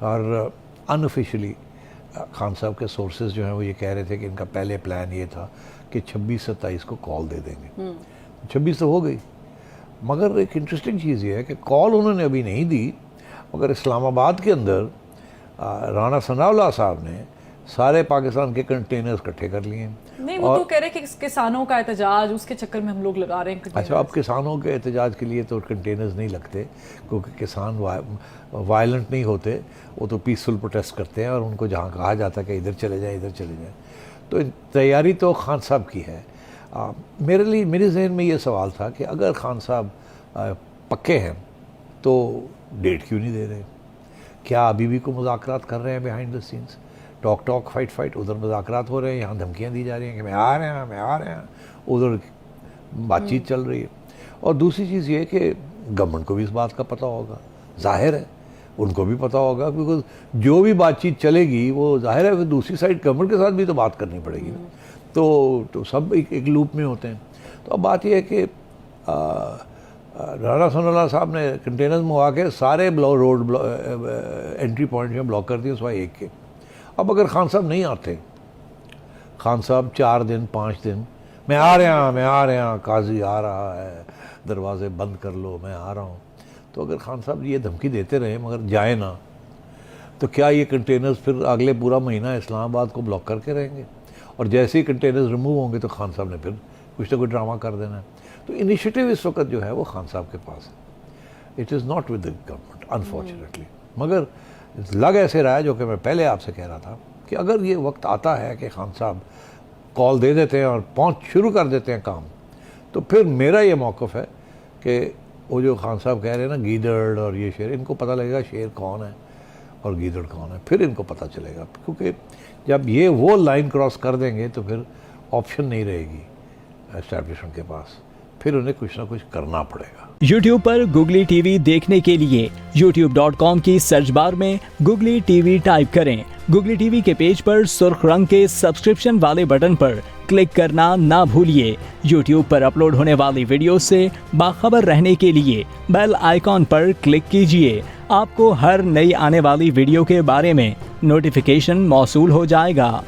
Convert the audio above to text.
اور انآفیشلی خان صاحب کے سورسز جو ہیں وہ یہ کہہ رہے تھے کہ ان کا پہلے پلان یہ تھا کہ 26-27 کو کال دے دیں گے. 26 تو ہو گئی, مگر ایک انٹرسٹنگ چیز یہ ہے کہ کال انہوں نے ابھی نہیں دی, مگر اسلام آباد کے اندر رانا ثناء اللہ صاحب نے سارے پاکستان کے کنٹینرز اکٹھے کر لیے ہیں. نہیں وہ تو کہہ رہے کہ کسانوں کا احتجاج اس کے چکر میں ہم لوگ لگا رہے ہیں. اچھا, اب کسانوں کے احتجاج کے لیے تو کنٹینرز نہیں لگتے, کیونکہ کسان وائلنٹ نہیں ہوتے, وہ تو پیسفل پروٹیسٹ کرتے ہیں اور ان کو جہاں کہا جاتا ہے کہ ادھر چلے جائیں ادھر چلے جائیں. تو تیاری تو خان صاحب کی ہے. میرے ذہن میں یہ سوال تھا کہ اگر خان صاحب پکے ہیں تو ڈیٹ کیوں نہیں دے رہے؟ کیا ابھی بھی کوئی مذاکرات کر رہے ہیں behind the sense? Talk fight, ادھر مذاکرات ہو رہے ہیں, یہاں دھمکیاں دی جا رہی ہیں کہ میں آ رہے ہیں, ادھر بات چیت چل رہی ہے. اور دوسری چیز یہ کہ گورنمنٹ کو بھی اس بات کا پتہ ہوگا, ظاہر ہے ان کو بھی پتہ ہوگا, کیونکہ جو بھی بات چیت چلے گی وہ ظاہر ہے دوسری سائڈ گورنمنٹ کے ساتھ بھی تو بات کرنی پڑے گی نا. تو سب ایک لوپ میں ہوتے ہیں. تو اب بات یہ ہے کہ رانا ثناء اللہ صاحب نے کنٹینرز منگوا کے سارے روڈ انٹری پوائنٹ میں بلاک کر دیے سوائے ایک کے. اب اگر خان صاحب نہیں آتے, خان صاحب 4 دن 5 دن میں آ رہے ہیں قاضی آ رہا ہے, دروازے بند کر لو, میں آ رہا ہوں, تو اگر خان صاحب یہ دھمکی دیتے رہے مگر جائیں نہ, تو کیا یہ کنٹینرز پھر اگلے پورا مہینہ اسلام آباد کو بلاک کر کے رہیں گے؟ اور جیسے ہی کنٹینرز ریموو ہوں گے تو خان صاحب نے پھر کچھ نہ کچھ ڈرامہ کر دینا ہے. تو انیشیٹو اس وقت جو ہے وہ خان صاحب کے پاس ہے. It is not with the government unfortunately. مگر لگ ایسے رہا ہے, جو کہ میں پہلے آپ سے کہہ رہا تھا, کہ اگر یہ وقت آتا ہے کہ خان صاحب کال دے دیتے ہیں اور پہنچ شروع کر دیتے ہیں کام, تو پھر میرا یہ موقف ہے کہ وہ جو خان صاحب کہہ رہے ہیں نا گیدڑ اور یہ شیر, ان کو پتہ لگے گا شیر کون ہے اور گیدڑ کون ہے, پھر ان کو پتہ چلے گا. کیونکہ جب یہ وہ لائن کراس کر دیں گے تو پھر آپشن نہیں رہے گی اسٹیبلشمنٹ کے پاس, پھر انہیں کچھ نہ کچھ کرنا پڑے گا. یوٹیوب پر گوگلی ٹی وی دیکھنے کے لیے youtube.com کی سرچ بار میں گوگلی ٹی وی ٹائپ کریں. گوگلی ٹی وی کے پیج پر سرخ رنگ کے سبسکرپشن والے بٹن پر کلک کرنا نہ بھولیے. یوٹیوب پر اپلوڈ ہونے والی ویڈیو سے باخبر رہنے کے لیے بیل آئیکن پر کلک کیجیے. آپ کو ہر نئی آنے والی ویڈیو کے بارے میں نوٹیفیکیشن موصول ہو جائے گا.